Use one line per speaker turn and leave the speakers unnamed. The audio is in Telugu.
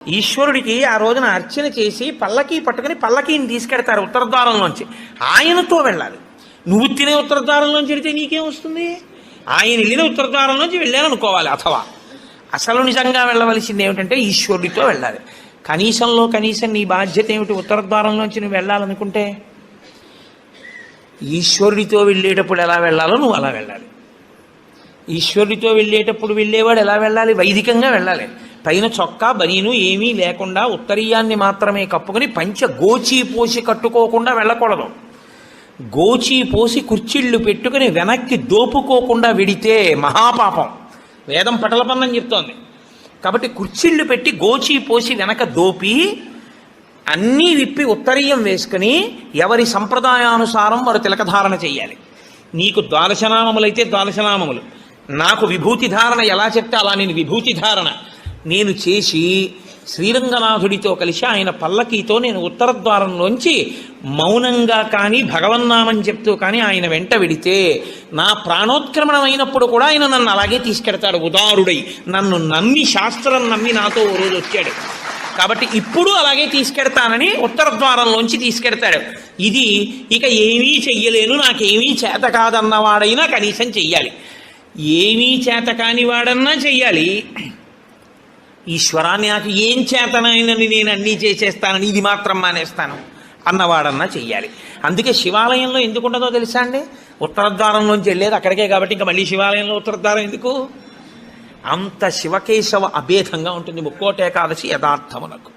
ఈశ్వరుడికి ఆ రోజున అర్చన చేసి పల్లకీ పట్టుకుని పల్లకీని తీసుకెడతారు ఉత్తరద్వారంలోంచి. ఆయనతో వెళ్ళాలి. నువ్వు తినే ఉత్తరద్వారంలోంచి వెళితే నీకేం వస్తుంది? ఆయన వెళ్ళిన ఉత్తరద్వారంలోంచి వెళ్ళాలనుకోవాలి. అథవా అసలు నిజంగా వెళ్ళవలసింది ఏమిటంటే ఈశ్వరుడితో వెళ్ళాలి. కనీసంలో కనీసం నీ బాధ్యత ఏమిటి? ఉత్తరద్వారంలోంచి నువ్వు వెళ్ళాలనుకుంటే ఈశ్వరుడితో వెళ్ళేటప్పుడు ఎలా వెళ్ళాలో నువ్వు అలా వెళ్ళాలి. ఈశ్వరుడితో వెళ్ళేటప్పుడు వెళ్ళేవాడు ఎలా వెళ్ళాలి? వైదికంగా వెళ్ళాలి. పైన చొక్కా బనీను ఏమీ లేకుండా ఉత్తరీయాన్ని మాత్రమే కప్పుకొని పంచ గోచీ పోసి కట్టుకోకుండా వెళ్ళకూడదు. గోచీ పోసి కుర్చీళ్ళు పెట్టుకుని వెనక్కి దోపుకోకుండా వెడితే మహాపాపం. వేదం పటలపన్నం చెప్తోంది. కాబట్టి కుర్చీళ్ళు పెట్టి గోచీ పోసి వెనక దోపి అన్నీ విప్పి ఉత్తరీయం వేసుకుని ఎవరి సంప్రదాయానుసారం వారు తిలకధారణ చెయ్యాలి. నీకు ద్వాదశనామములైతే ద్వాదశనామములు, నాకు విభూతి ధారణ ఎలా చెప్తే అలా నేను విభూతి ధారణ నేను చేసి శ్రీరంగనాథుడితో కలిసి ఆయన పల్లకీతో నేను ఉత్తరద్వారంలోంచి మౌనంగా కానీ భగవన్నామం చెప్తూ కానీ ఆయన వెంట వెడితే నా ప్రాణోత్క్రమణం అయినప్పుడు కూడా ఆయన నన్ను అలాగే తీసుకెడతాడు. ఉదారుడై నన్ను నమ్మి, శాస్త్రం నమ్మి నాతో ఓ రోజు వచ్చాడు. కాబట్టి ఇప్పుడు అలాగే తీసుకెడతానని ఉత్తరద్వారంలోంచి తీసుకెడతాడు. ఇది ఇక ఏమీ చెయ్యలేను, నాకేమీ చేత కాదన్నవాడైనా కనీసం చెయ్యాలి. ఏమీ చేత కాని వాడన్నా చెయ్యాలి. ఈశ్వరాన్ని నాకు ఏం చేతనైనని నేను అన్నీ చేసేస్తానని ఇది మాత్రం మానేస్తాను అన్నవాడన్నా చెయ్యాలి. అందుకే శివాలయంలో ఎందుకు ఉండదో తెలుసా అండి? ఉత్తరద్వారంలోంచి వెళ్ళేది అక్కడికే కాబట్టి ఇంకా మళ్ళీ శివాలయంలో ఉత్తరద్వారం ఎందుకు? అంత శివకేశవ అభేదంగా ఉంటుంది ముక్కోటి ఏకాదశి యథార్థమునకు.